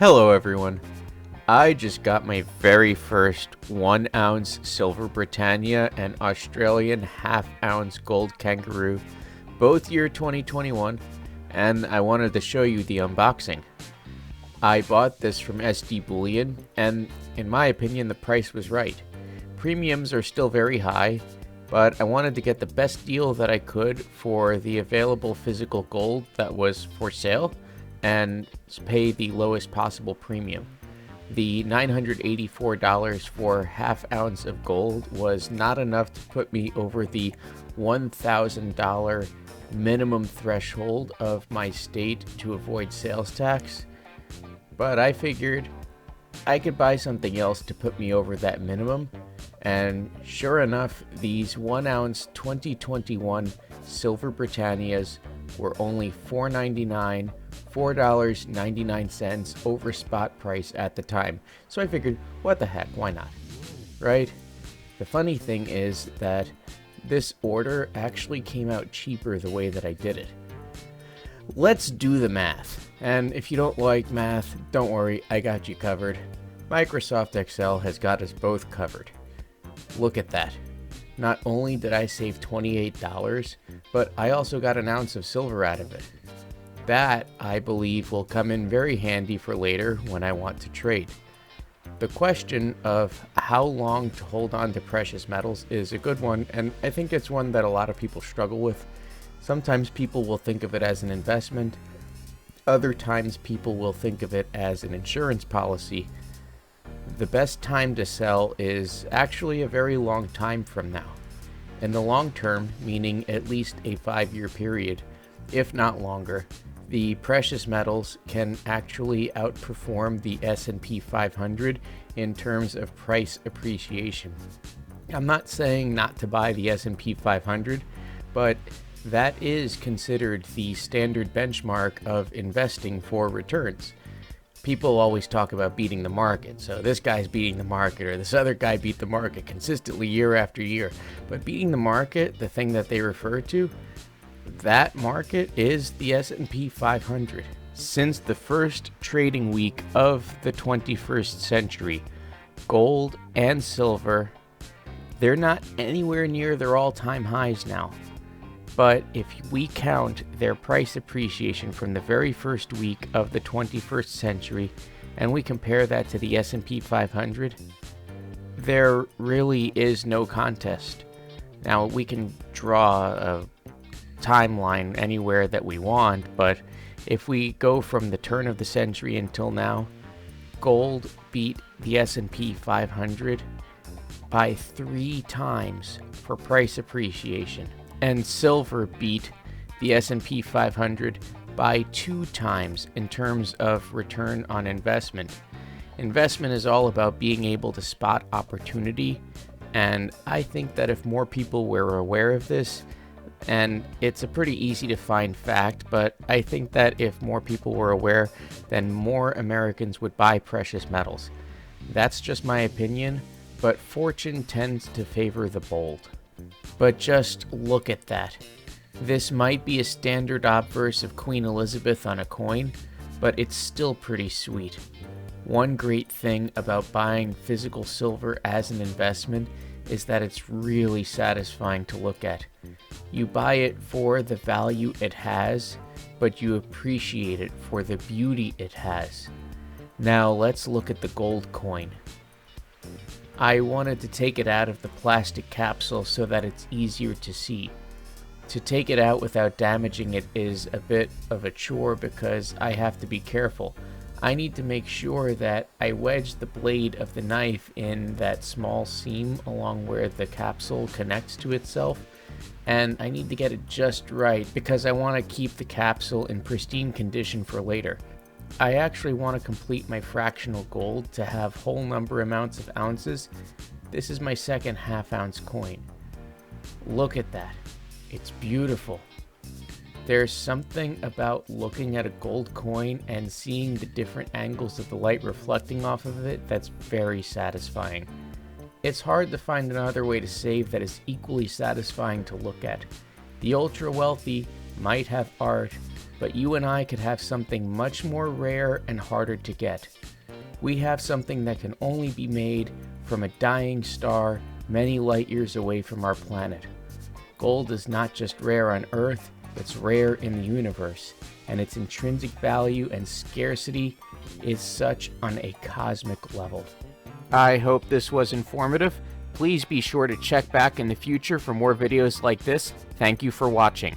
Hello everyone. I just got my very first 1 ounce silver Britannia and Australian half-ounce gold Kangaroo, both year 2021, and I wanted to show you the unboxing. I bought this from Bullion, and in my opinion the price was right. Premiums are still very high, but I wanted to get the best deal that I could for the available physical gold that was for sale and pay the lowest possible premium. The $984 for half ounce of gold was not enough to put me over the $1,000 minimum threshold of my state to avoid sales tax, but I figured I could buy something else to put me over that minimum, and sure enough, these 1 ounce 2021 silver Britannias were only $4.99 over spot price at the time. So I figured, what the heck, why not? Right? The funny thing is that this order actually came out cheaper the way that I did it. Let's do the math. And if you don't like math, don't worry, I got you covered. Microsoft Excel has got us both covered. Look at that. Not only did I save $28, but I also got an ounce of silver out of it. That, I believe, will come in very handy for later when I want to trade. The question of how long to hold on to precious metals is a good one, and I think it's one that a lot of people struggle with. Sometimes people will think of it as an investment. Other times people will think of it as an insurance policy. The best time to sell is actually a very long time from now. In the long term, meaning at least a 5-year period, if not longer, the precious metals can actually outperform the S&P 500 in terms of price appreciation. I'm not saying not to buy the S&P 500, but that is considered the standard benchmark of investing for returns. People always talk about beating the market, so this guy's beating the market or this other guy beat the market consistently year after year. But beating the market, the thing that they refer to, that market is the S&P 500. Since the first trading week of the 21st century, gold and silver, they're not anywhere near their all-time highs now. But if we count their price appreciation from the very first week of the 21st century and we compare that to the S&P 500, there really is no contest. Now, we can draw a timeline anywhere that we want, but if we go from the turn of the century until now, gold beat the S&P 500 by 3 times for price appreciation. And silver beat the S&P 500 by 2 times in terms of return on investment. Investment is all about being able to spot opportunity, and I think that if more people were aware of this, and it's a pretty easy to find fact, but I think that if more people were aware, then more Americans would buy precious metals. That's just my opinion, but fortune tends to favor the bold. But just look at that. This might be a standard obverse of Queen Elizabeth on a coin, but it's still pretty sweet. One great thing about buying physical silver as an investment is that it's really satisfying to look at. You buy it for the value it has, but you appreciate it for the beauty it has. Now let's look at the gold coin. I wanted to take it out of the plastic capsule so that it's easier to see. To take it out without damaging it is a bit of a chore because I have to be careful. I need to make sure that I wedge the blade of the knife in that small seam along where the capsule connects to itself, and I need to get it just right because I want to keep the capsule in pristine condition for later. I actually want to complete my fractional gold to have whole number amounts of ounces. This is my second half-ounce coin. Look at that. It's beautiful. There's something about looking at a gold coin and seeing the different angles of the light reflecting off of it that's very satisfying. It's hard to find another way to save that is equally satisfying to look at. The ultra-wealthy might have art, but you and I could have something much more rare and harder to get. We have something that can only be made from a dying star many light years away from our planet. Gold is not just rare on Earth, it's rare in the universe, and its intrinsic value and scarcity is such on a cosmic level. I hope this was informative. Please be sure to check back in the future for more videos like this. Thank you for watching.